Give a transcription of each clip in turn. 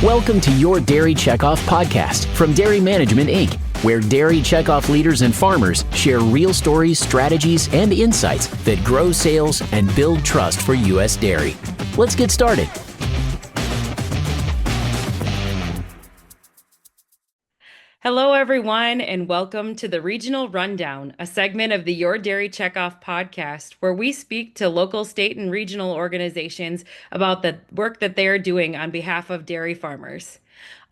Welcome to Your Dairy Checkoff Podcast from Dairy Management, Inc., where dairy checkoff leaders and farmers share real stories, strategies, and insights that grow sales and build trust for U.S. dairy. Let's get started. Hello, everyone, and welcome to the Regional Rundown, a segment of the Your Dairy Checkoff podcast, where we speak to local, state, and regional organizations about the work that they are doing on behalf of dairy farmers.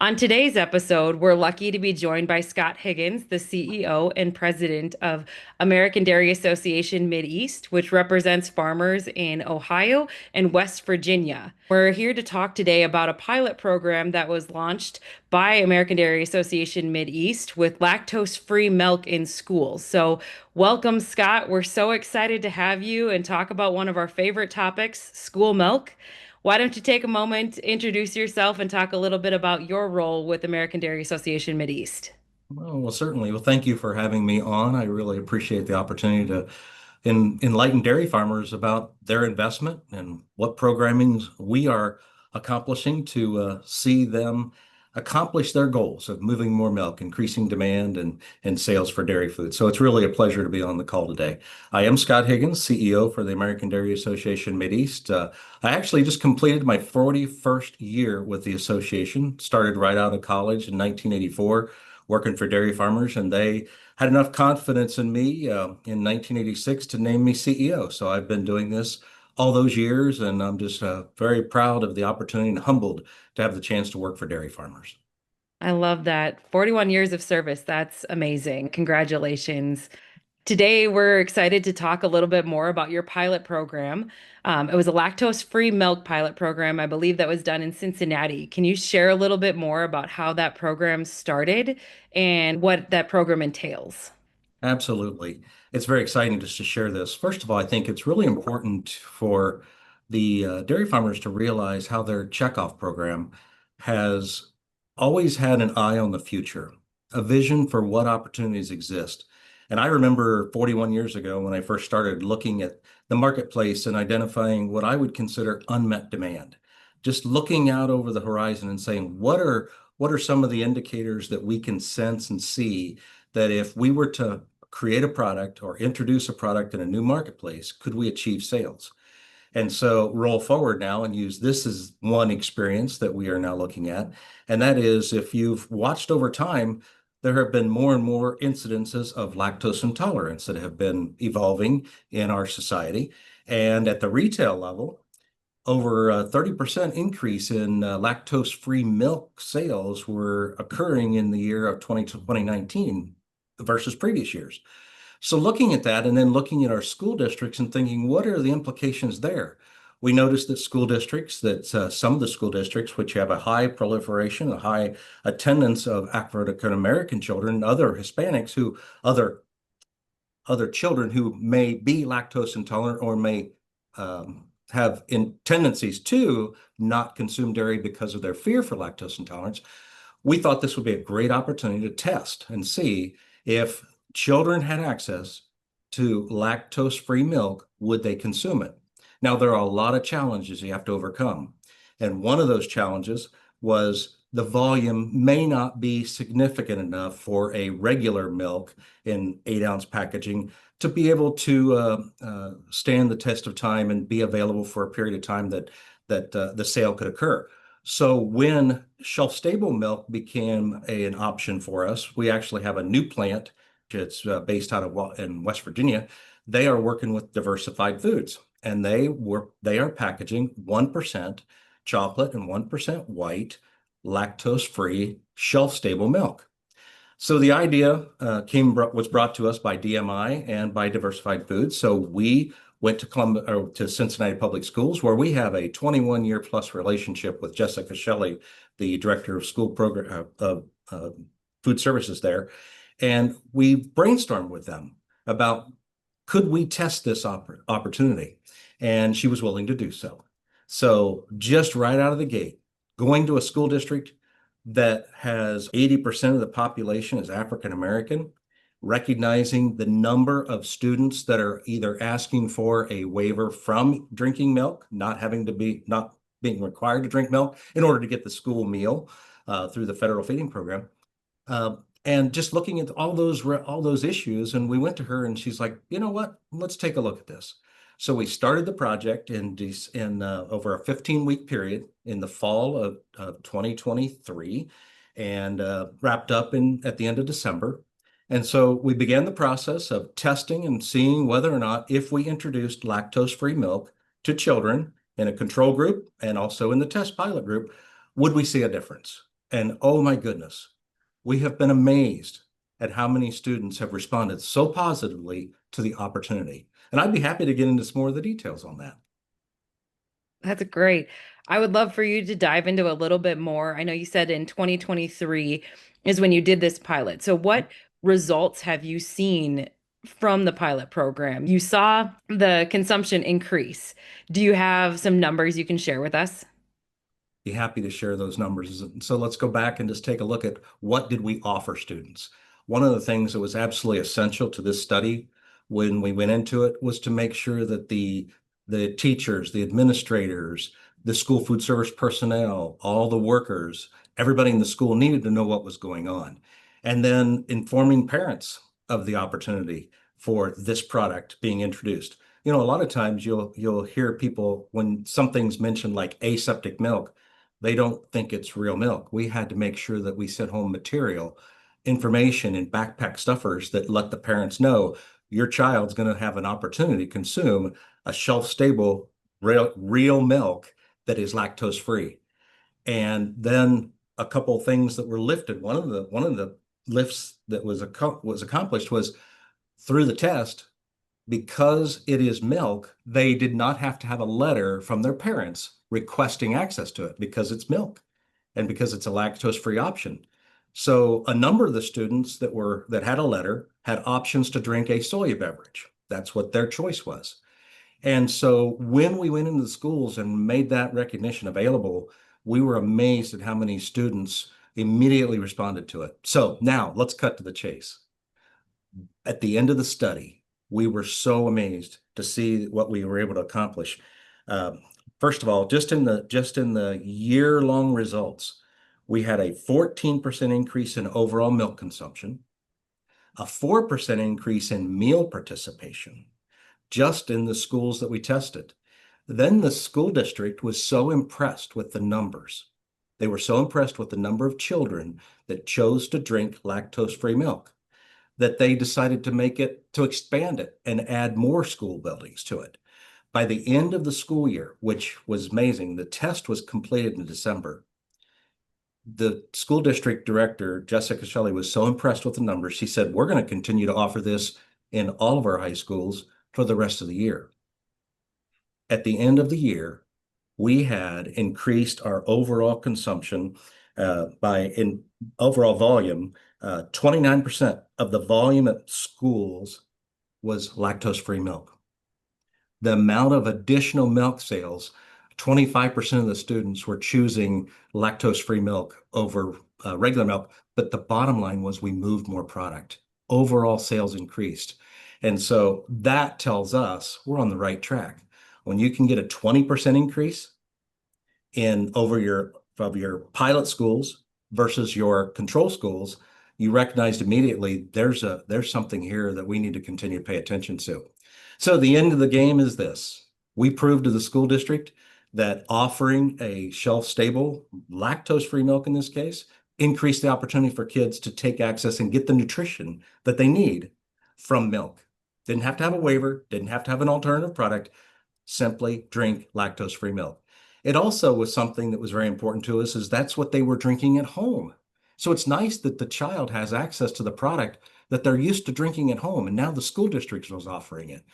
On today's episode, we're lucky to be joined by Scott Higgins, the CEO and president of American Dairy Association Mideast, which represents farmers in Ohio and West Virginia. We're here to talk today about a pilot program that was launched by American Dairy Association Mideast with lactose-free milk in schools. So welcome, Scott. We're so excited to have you and talk about one of our favorite topics, school milk. Why don't you take a moment, introduce yourself, and talk a little bit about your role with American Dairy Association Mideast? Well, certainly. Well, thank you for having me on. I really appreciate the opportunity to enlighten dairy farmers about their investment and what programming we are accomplishing to see them accomplish their goals of moving more milk, increasing demand and sales for dairy food. So it's really a pleasure to be on the call today. I am Scott Higgins, CEO for the American Dairy Association Mideast. I actually just completed my 41st year with the association, started right out of college in 1984, working for dairy farmers, and they had enough confidence in me in 1986 to name me CEO. So I've been doing this all those years, and I'm just very proud of the opportunity and humbled to have the chance to work for dairy farmers. I love that. 41 years of service. That's amazing. Congratulations. Today, we're excited to talk a little bit more about your pilot program. It was a lactose-free milk pilot program, I believe, that was done in Cincinnati. Can you share a little bit more about how that program started and what that program entails? Absolutely. It's very exciting just to share this. First of all, I think it's really important for the dairy farmers to realize how their checkoff program has always had an eye on the future, a vision for what opportunities exist. And I remember 41 years ago when I first started looking at the marketplace and identifying what I would consider unmet demand, just looking out over the horizon and saying, what are some of the indicators that we can sense and see that if we were to create a product or introduce a product in a new marketplace, could we achieve sales? And so roll forward now and use this as one experience that we are now looking at. And that is, if you've watched over time, there have been more and more incidences of lactose intolerance that have been evolving in our society. And at the retail level, over a 30% increase in lactose-free milk sales were occurring in the year of 2019 versus previous years. So looking at that and then looking at our school districts and thinking, what are the implications there? We noticed that some of the school districts, which have a high proliferation, a high attendance of African American children, other Hispanics other children who may be lactose intolerant or may have tendencies to not consume dairy because of their fear for lactose intolerance. We thought this would be a great opportunity to test and see if children had access to lactose-free milk, would they consume it? Now, there are a lot of challenges you have to overcome. And one of those challenges was the volume may not be significant enough for a regular milk in 8-ounce packaging to be able to stand the test of time and be available for a period of time that the sale could occur. So when shelf-stable milk became an option for us, we actually have a new plant. It's based out of in West Virginia. They are working with Diversified Foods, and they are packaging 1% chocolate and 1% white, lactose-free, shelf-stable milk. So the idea was brought to us by DMI and by Diversified Foods. So we went to Cincinnati Public Schools, where we have a 21-year plus relationship with Jessica Shelley, the director of school program food services there. And we brainstormed with them about, could we test this opportunity? And she was willing to do so. So just right out of the gate, going to a school district that has 80% of the population is African American, recognizing the number of students that are either asking for a waiver from drinking milk, not being required to drink milk in order to get the school meal through the federal feeding program. And just looking at all those issues, and we went to her, and she's like, you know what? Let's take a look at this. So we started the project in over a 15-week period in the fall of 2023, and wrapped up at the end of December. And so we began the process of testing and seeing whether or not, if we introduced lactose-free milk to children in a control group and also in the test pilot group, would we see a difference? And oh my goodness, we have been amazed at how many students have responded so positively to the opportunity. And I'd be happy to get into some more of the details on that. That's great. I would love for you to dive into a little bit more. I know you said in 2023 is when you did this pilot. So what results have you seen from the pilot program? You saw the consumption increase. Do you have some numbers you can share with us? Be happy to share those numbers. So let's go back and just take a look at what did we offer students. One of the things that was absolutely essential to this study when we went into it was to make sure that the teachers, the administrators, the school food service personnel, all the workers, everybody in the school needed to know what was going on. And then informing parents of the opportunity for this product being introduced. You know, a lot of times you'll hear people, when something's mentioned like aseptic milk, they don't think it's real milk. We had to make sure that we sent home material, information in backpack stuffers that let the parents know your child's going to have an opportunity to consume a shelf-stable real milk that is lactose-free. And then a couple of things that were lifted. One of the lifts that was accomplished was through the test. Because it is milk, they did not have to have a letter from their parents requesting access to it because it's milk and because it's a lactose-free option. So a number of the students that had a letter had options to drink a soy beverage. That's what their choice was. And so when we went into the schools and made that recognition available, we were amazed at how many students immediately responded to it. So now let's cut to the chase. At the end of the study, we were so amazed to see what we were able to accomplish. First of all, just in the year-long results, we had a 14% increase in overall milk consumption, a 4% increase in meal participation, just in the schools that we tested. Then the school district was so impressed with the numbers. They were so impressed with the number of children that chose to drink lactose-free milk that they decided to expand it and add more school buildings to it. By the end of the school year, which was amazing, the test was completed in December. The school district director, Jessica Shelley, was so impressed with the numbers. She said, we're going to continue to offer this in all of our high schools for the rest of the year. At the end of the year, we had increased our overall consumption in overall volume. 29% of the volume at schools was lactose-free milk. The amount of additional milk sales, 25% of the students were choosing lactose-free milk over regular milk, but the bottom line was we moved more product. Overall sales increased. And so that tells us we're on the right track. When you can get a 20% increase of your pilot schools versus your control schools, you recognized immediately there's something here that we need to continue to pay attention to. So the end of the game is this. We proved to the school district that offering a shelf-stable, lactose-free milk in this case, increased the opportunity for kids to take access and get the nutrition that they need from milk. Didn't have to have a waiver, didn't have to have an alternative product, simply drink lactose-free milk. It also was something that was very important to us, is that's what they were drinking at home. So it's nice that the child has access to the product that they're used to drinking at home, and now the school district was offering it.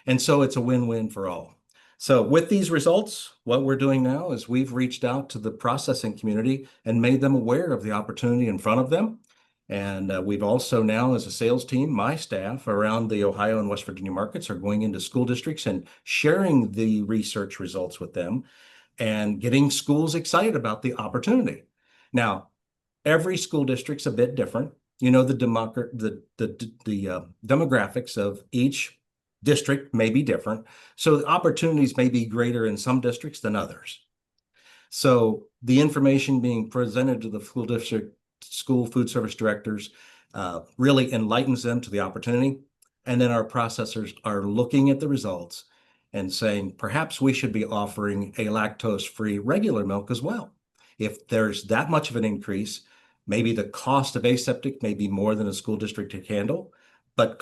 And so it's a win-win for all. So with these results, what we're doing now is we've reached out to the processing community and made them aware of the opportunity in front of them. And we've also now, as a sales team, my staff around the Ohio and West Virginia markets are going into school districts and sharing the research results with them and getting schools excited about the opportunity. Now, every school district's a bit different. You know, the demographics of each district may be different. So the opportunities may be greater in some districts than others. So the information being presented to the school district, school food service directors really enlightens them to the opportunity. And then our processors are looking at the results and saying, perhaps we should be offering a lactose-free regular milk as well. If there's that much of an increase, maybe the cost of aseptic may be more than a school district can handle, but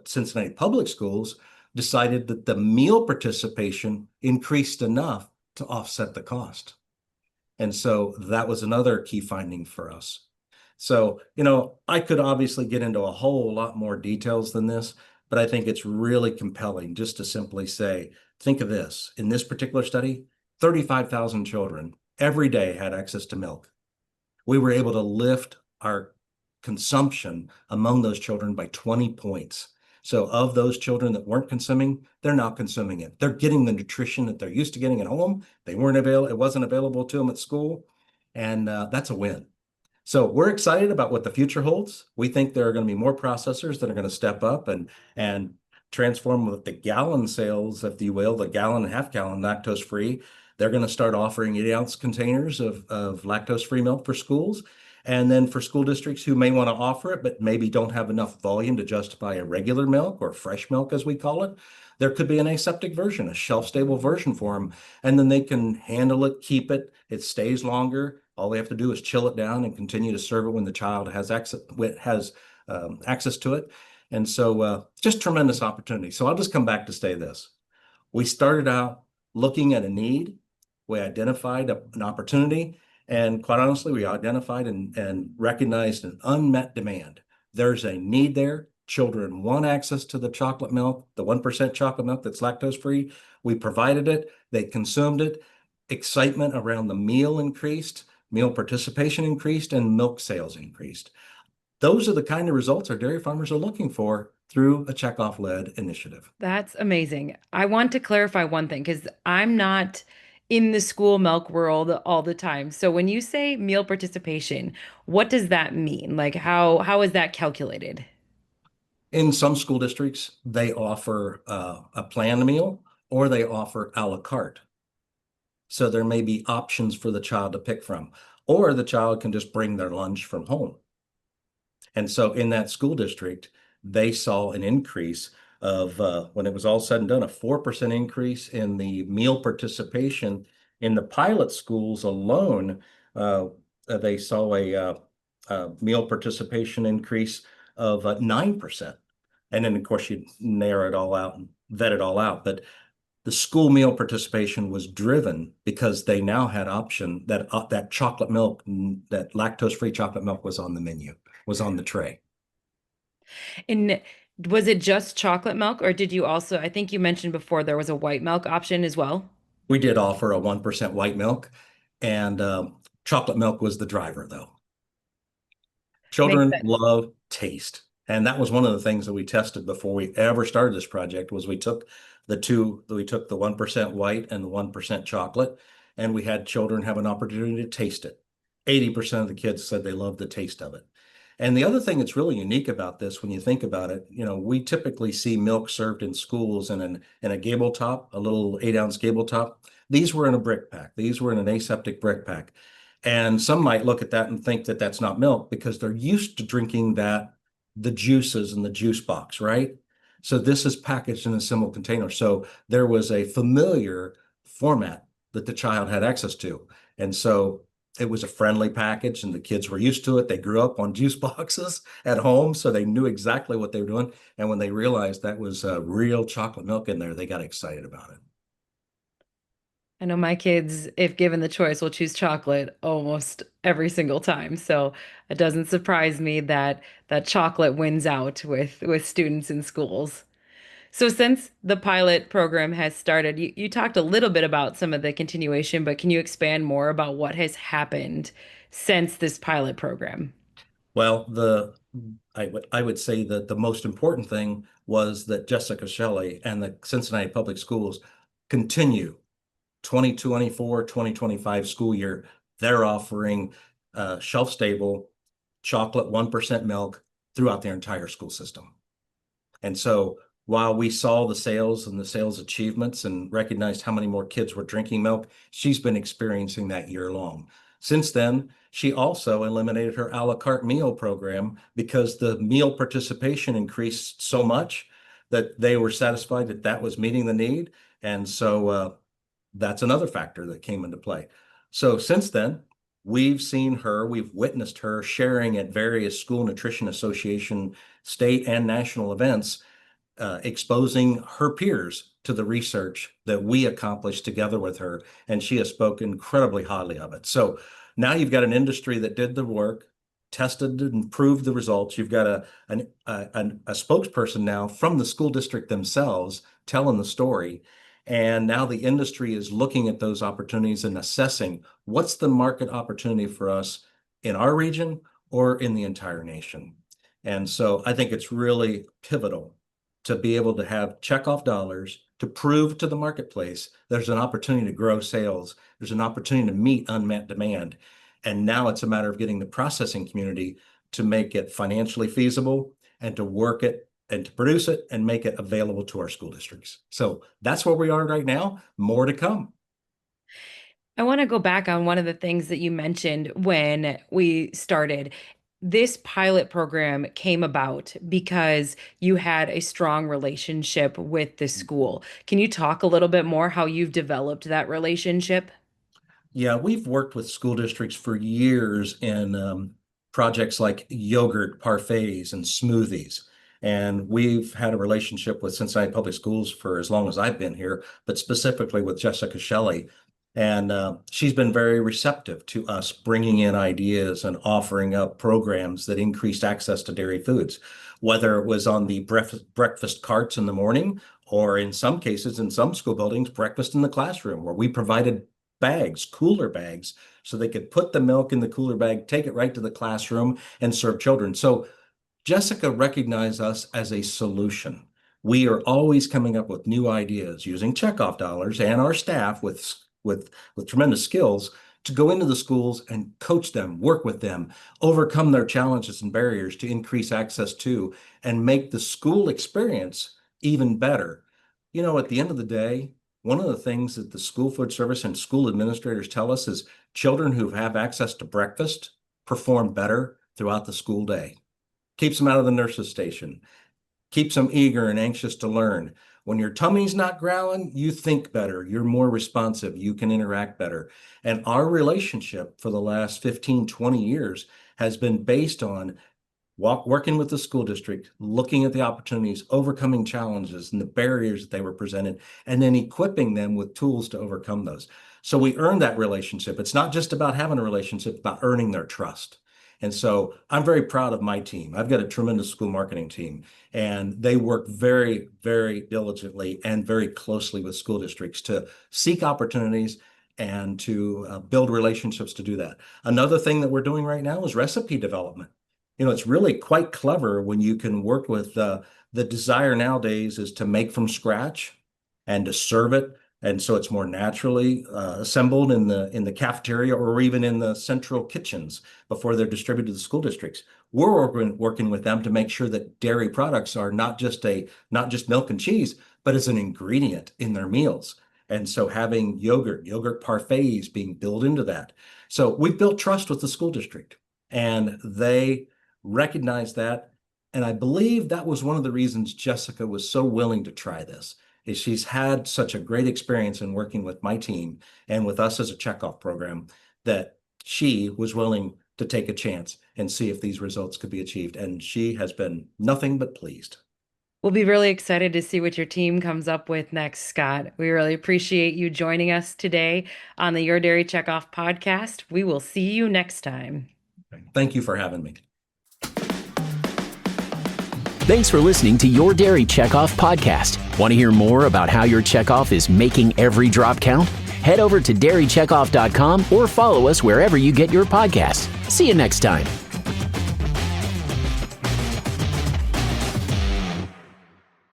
Cincinnati Public Schools decided that the meal participation increased enough to offset the cost. And so that was another key finding for us. So, I could obviously get into a whole lot more details than this, but I think it's really compelling just to simply say, think of this. In this particular study, 35,000 children every day had access to milk. We were able to lift our consumption among those children by 20 points. So of those children that weren't consuming, they're now consuming it. They're getting the nutrition that they're used to getting at home. It wasn't available to them at school. And that's a win. So we're excited about what the future holds. We think there are going to be more processors that are going to step up and transform with the gallon sales, if you will, the gallon and half gallon lactose-free. They're going to start offering 8-ounce containers of lactose-free milk for schools. And then for school districts who may want to offer it, but maybe don't have enough volume to justify a regular milk or fresh milk, as we call it, there could be an aseptic version, a shelf-stable version for them. And then they can handle it, keep it. It stays longer. All they have to do is chill it down and continue to serve it when the child has access to it. And so just tremendous opportunity. So I'll just come back to say this. We started out looking at a need. We identified an opportunity. And quite honestly, we identified and recognized an unmet demand. There's a need there. Children want access to the chocolate milk, the 1% chocolate milk that's lactose-free. We provided it. They consumed it. Excitement around the meal increased. Meal participation increased, and milk sales increased. Those are the kind of results our dairy farmers are looking for through a checkoff-led initiative. That's amazing. I want to clarify one thing because I'm not in the school milk world all the time. So when you say meal participation, what does that mean? Like how is that calculated? In some school districts, they offer a planned meal or they offer a la carte. So there may be options for the child to pick from, or the child can just bring their lunch from home. And so in that school district, they saw an increase of, when it was all said and done, a 4% increase in the meal participation. In the pilot schools alone, they saw a meal participation increase of 9%. And then, of course, you narrow it all out and vet it all out. But the school meal participation was driven because they now had option that chocolate milk, that lactose-free chocolate milk was on the menu, was on the tray. And was it just chocolate milk, or did you also, I think you mentioned before there was a white milk option as well? We did offer a 1% white milk, and chocolate milk was the driver, though. Makes Children sense. love taste. And that was one of the things that we tested before we ever started this project was we took the 1% white and the 1% chocolate, and we had children have an opportunity to taste it. 80% of the kids said they loved the taste of it. And the other thing that's really unique about this, when you think about it, we typically see milk served in schools in a gable top, a little 8-ounce gable top. These were in a brick pack. These were in an aseptic brick pack. And some might look at that and think that that's not milk because they're used to drinking the juices in the juice box, right? So this is packaged in a similar container. So there was a familiar format that the child had access to. And so it was a friendly package and the kids were used to it. They grew up on juice boxes at home, so they knew exactly what they were doing. And when they realized that was real chocolate milk in there, they got excited about it. I know my kids, if given the choice, will choose chocolate almost every single time. So it doesn't surprise me that chocolate wins out with students in schools. So since the pilot program has started, you talked a little bit about some of the continuation, but can you expand more about what has happened since this pilot program? Well, I would say that the most important thing was that Jessica Shelley and the Cincinnati Public Schools continue 2024, 2025 school year. They're offering shelf-stable chocolate 1% milk throughout their entire school system. And so while we saw the sales and the sales achievements and recognized how many more kids were drinking milk, she's been experiencing that year long. Since then, she also eliminated her a la carte meal program because the meal participation increased so much that they were satisfied that that was meeting the need. And so that's another factor that came into play. So since then, we've witnessed her sharing at various School Nutrition Association state and national events, exposing her peers to the research that we accomplished together with her, and she has spoken incredibly highly of it. So now you've got an industry that did the work, tested and proved the results. You've got a spokesperson now from the school district themselves telling the story. And now the industry is looking at those opportunities and assessing what's the market opportunity for us in our region or in the entire nation. And so I think it's really pivotal to be able to have checkoff dollars to prove to the marketplace there's an opportunity to grow sales, there's an opportunity to meet unmet demand. And now it's a matter of getting the processing community to make it financially feasible and to work it and to produce it and make it available to our school districts. So that's where we are right now. More to come. I want to go back on one of the things that you mentioned when we started. This pilot program came about because you had a strong relationship with the school. Can you talk a little bit more how you've developed that relationship? Yeah, we've worked with school districts for years in projects like yogurt parfaits and smoothies. And we've had a relationship with Cincinnati Public Schools for as long as I've been here, but specifically with Jessica Shelley. And she's been very receptive to us bringing in ideas and offering up programs that increased access to dairy foods, whether it was on the breakfast carts in the morning, or in some cases, in some school buildings, breakfast in the classroom, where we provided bags, cooler bags, so they could put the milk in the cooler bag, take it right to the classroom and serve children. So Jessica recognized us as a solution. We are always coming up with new ideas using checkoff dollars and our staff with tremendous skills to go into the schools and coach them, work with them, overcome their challenges and barriers to increase access to and make the school experience even better. You know, at the end of the day, one of the things that the school food service and school administrators tell us is children who have access to breakfast perform better throughout the school day. Keeps them out of the nurse's station, keeps them eager and anxious to learn. When your tummy's not growling, you think better, you're more responsive, you can interact better. And our relationship for the last 15, 20 years has been based on working with the school district, looking at the opportunities, overcoming challenges and the barriers that they were presented, and then equipping them with tools to overcome those. So we earned that relationship. It's not just about having a relationship, it's about earning their trust. And so I'm very proud of my team. I've got a tremendous school marketing team, and they work very, very diligently and very closely with school districts to seek opportunities and to build relationships to do that. Another thing that we're doing right now is recipe development. You know, it's really quite clever when you can work with the desire nowadays is to make from scratch and to serve it. And so it's more naturally assembled in the cafeteria or even in the central kitchens before they're distributed to the school districts. We're working with them to make sure that dairy products are not just milk and cheese, but as an ingredient in their meals. And so having yogurt parfaits being built into that. So we've built trust with the school district, and they recognize that. And I believe that was one of the reasons Jessica was so willing to try this. Is she's had such a great experience in working with my team and with us as a checkoff program that she was willing to take a chance and see if these results could be achieved. And she has been nothing but pleased. We'll be really excited to see what your team comes up with next, Scott. We really appreciate you joining us today on the Your Dairy Checkoff podcast. We will see you next time. Thank you for having me. Thanks for listening to Your Dairy Checkoff Podcast. Want to hear more about how your checkoff is making every drop count? Head over to dairycheckoff.com or follow us wherever you get your podcasts. See you next time.